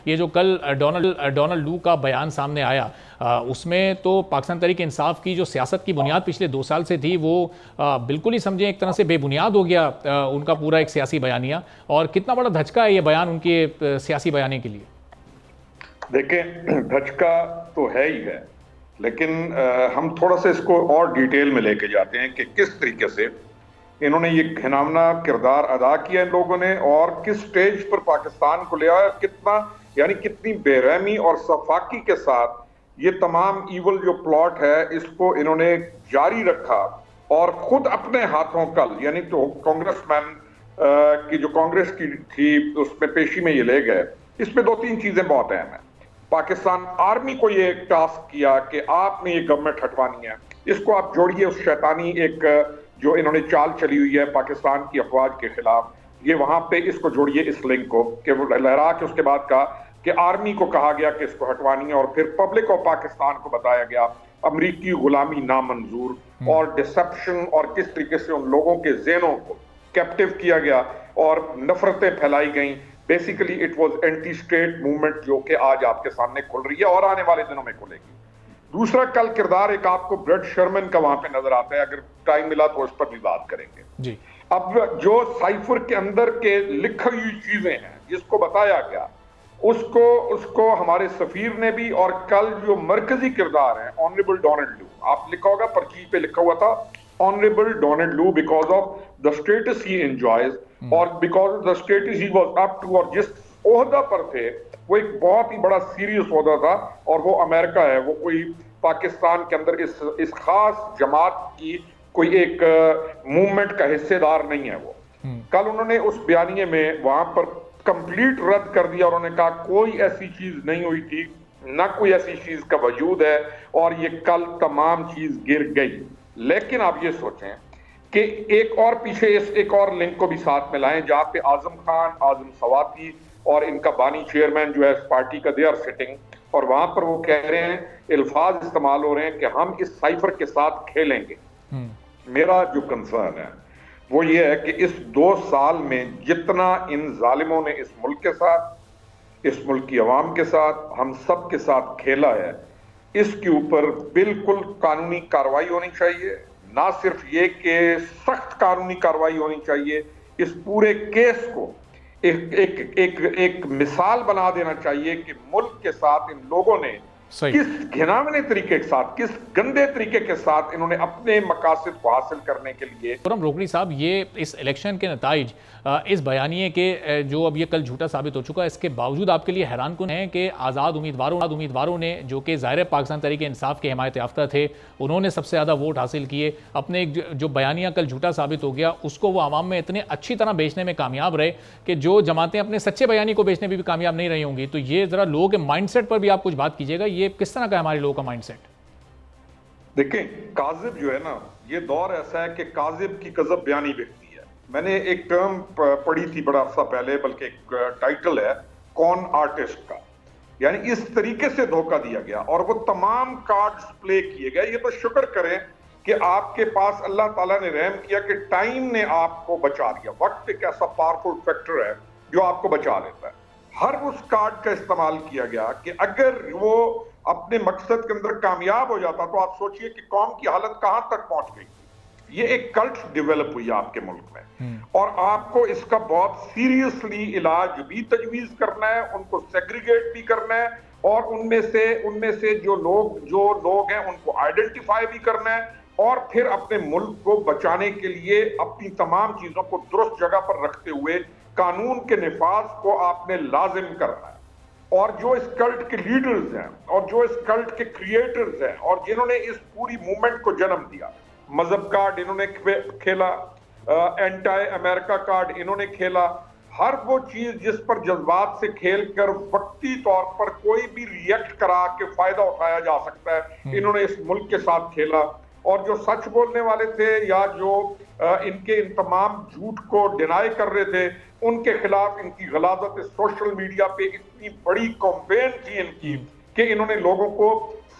یہ جو کل ڈونلڈ لو کا بیان سامنے آیا اس میں تو پاکستان تحریک انصاف کی جو سیاست کی بنیاد پچھلے 2 سال سے تھی وہ بالکل ہی سمجھیں ایک طرح سے بے بنیاد ہو گیا ان کا پورا ایک سیاسی بیانیہ، اور کتنا بڑا دھچکا ہے یہ بیان ان کے سیاسی بیانیے کے لیے؟ دیکھیں دھچکا تو ہے ہی ہے، لیکن ہم تھوڑا سا اس کو اور ڈیٹیل میں لے کے جاتے ہیں کہ کس طریقے سے انہوں نے یہ گھناؤنا کردار ادا کیا ان لوگوں نے، اور کس سٹیج پر پاکستان کو لے آیا، کتنا یعنی کتنی بے رحمی اور صفاقی کے ساتھ یہ تمام ایول جو پلاٹ ہے اس کو انہوں نے جاری رکھا، اور خود اپنے ہاتھوں کل یعنی تو کانگریس مین کی جو کانگریس کی تھی اس میں پیشی میں یہ لے گئے۔ اس میں 2-3 چیزیں بہت اہم ہیں۔ پاکستان آرمی کو یہ ٹاسک کیا کہ آپ نے یہ گورنمنٹ ہٹوانی ہے، اس کو آپ جوڑیے اس شیطانی ایک جو انہوں نے چال چلی ہوئی ہے پاکستان کی افواج کے خلاف، یہ وہاں پہ اس کو جوڑیے اس لنک کو کہ وہ لہرا کے اس کے بعد کہا کہ آرمی کو کہا گیا کہ اس کو ہٹوانی ہے، اور پھر پبلک آف پاکستان کو بتایا گیا امریکی غلامی نامنظور، اور ڈسپشن اور کس طریقے سے ان لوگوں کے ذہنوں کو کیپٹیو کیا گیا اور نفرتیں پھیلائی گئیں۔ Basically it was anti state movement جو کہ آج آپ کے سامنے کھل رہی ہے اور آنے والے دنوں میں کھلے گی۔ دوسرا کل کردار ایک آپ کو بریڈ شرمن کا وہاں پہ نظر آتا ہے، اگر ٹائم ملا تو اس پر بھی بات کریں گے جی۔ اب جو سائفر کے اندر کے لکھی ہوئی چیزیں ہیں جس کو بتایا گیا اس کو ہمارے سفیر نے بھی، اور کل جو مرکزی کردار ہیں آنریبل ڈونلڈ لو، آپ لکھا ہوگا پرچی پہ لکھا ہوا تھا honourable Donald love because of the status he enjoys, اور because of the status he was up to, اور جس عہدہ پر تھے وہ ایک بہت ہی بڑا سیریس عہدہ تھا، اور وہ امریکہ ہے، وہ کوئی پاکستان کے اندر اس خاص جماعت کی کوئی ایک موومنٹ کا حصے دار نہیں ہے وہ۔ کل انہوں نے اس بیانیے میں وہاں پر کمپلیٹ رد کر دیا، اور انہوں نے کہا کوئی ایسی چیز نہیں ہوئی تھی، نہ کوئی ایسی چیز کا وجود ہے، اور یہ کل تمام چیز گر گئی۔ لیکن آپ یہ سوچیں کہ ایک اور پیچھے ایک اور لنک کو بھی ساتھ میں لائیں جہاں پہ اعظم خان، اعظم سواتی اور ان کا بانی چیئرمین جو ہے اس پارٹی کا، دے آر سٹنگ، اور وہاں پر وہ کہہ رہے ہیں، الفاظ استعمال ہو رہے ہیں کہ ہم اس سائفر کے ساتھ کھیلیں گے۔ میرا جو کنسرن ہے وہ یہ ہے کہ اس 2 سال میں جتنا ان ظالموں نے اس ملک کے ساتھ، اس ملک کی عوام کے ساتھ، ہم سب کے ساتھ کھیلا ہے، اس کے اوپر بالکل قانونی کارروائی ہونی چاہیے۔ نہ صرف یہ کہ سخت قانونی کارروائی ہونی چاہیے، اس پورے کیس کو ایک مثال بنا دینا چاہیے کہ ملک کے ساتھ ان لوگوں نے کس گھناونے طریقے کے ساتھ، کس گندے طریقے کے ساتھ انہوں نے اپنے مقاصد کو حاصل کرنے کے لیے۔ خرم روکڑی صاحب، یہ اس الیکشن کے نتائج اس بیانیے کے جو اب یہ کل جھوٹا ثابت ہو چکا ہے، اس کے باوجود آپ کے لیے حیران کن ہے کہ آزاد امیدواروں نے جو کہ ظاہر پاکستان تحریک انصاف کے حمایت یافتہ تھے، انہوں نے سب سے زیادہ ووٹ حاصل کیے، اپنے جو بیانیہ کل جھوٹا ثابت ہو گیا اس کو وہ عوام میں اتنے اچھی طرح بیچنے میں کامیاب رہے کہ جو جماعتیں اپنے سچے بیانیے کو بیچنے میں بھی کامیاب نہیں رہی ہوں گی۔ تو یہ ذرا لوگوں کے مائنڈ سیٹ پر بھی آپ کچھ بات کیجیے گا، یہ کس طرح کا ہے ہمارے لوگوں کا مائنڈ سیٹ؟ دیکھیں کاذب جو ہے نا، یہ دور ایسا ہے کہ کاذب کی کذب بیانی بکتی ہے۔ میں نے ایک ٹرم پڑھی تھی بڑا عرصہ پہلے، بلکہ ایک ٹائٹل ہے کون آرٹسٹ کا، یعنی اس طریقے سے دھوکہ دیا گیا اور وہ تمام کارڈز پلے کیے گئے۔ یہ تو شکر کریں کہ آپ کے پاس اللہ تعالیٰ نے رحم کیا کہ ٹائم نے آپ کو بچا دیا۔ وقت ایک ایسا پاورفل فیکٹر ہے جو آپ کو بچا لیتا ہے۔ ہر اس کارڈ کا استعمال کیا گیا کہ اگر وہ اپنے مقصد کے اندر کامیاب ہو جاتا تو آپ سوچئے کہ قوم کی حالت کہاں تک پہنچ گئی۔ یہ ایک کلٹ ڈیولپ ہوئی آپ کے ملک میں، اور آپ کو اس کا بہت سیریسلی علاج بھی تجویز کرنا ہے، ان کو سیگریگیٹ بھی کرنا ہے، اور ان میں سے جو لوگ ہیں ان کو آئیڈینٹیفائی بھی کرنا ہے، اور پھر اپنے ملک کو بچانے کے لیے اپنی تمام چیزوں کو درست جگہ پر رکھتے ہوئے قانون کے نفاذ کو آپ نے لازم کرنا ہے۔ اور جو اس کلٹ کے لیڈرز ہیں اور جو اس کلٹ کے کریٹرز ہیں اور جنہوں نے اس پوری موومنٹ کو جنم دیا، مذہب کارڈ انہوں نے کھیلا، اینٹائی امریکہ کارڈ انہوں نے کھیلا، ہر وہ چیز جس پر جذبات سے کھیل کر وقتی طور پر کوئی بھی ریئیکٹ کرا کے فائدہ اٹھایا جا سکتا ہے، انہوں نے اس ملک کے ساتھ کھیلا۔ اور جو سچ بولنے والے تھے یا جو ان تمام جھوٹ کو ڈینائی کر رہے تھے، ان کے خلاف ان کی غلاظت سوشل میڈیا پہ اتنی بڑی کمپین کی ان کی کہ انہوں نے لوگوں کو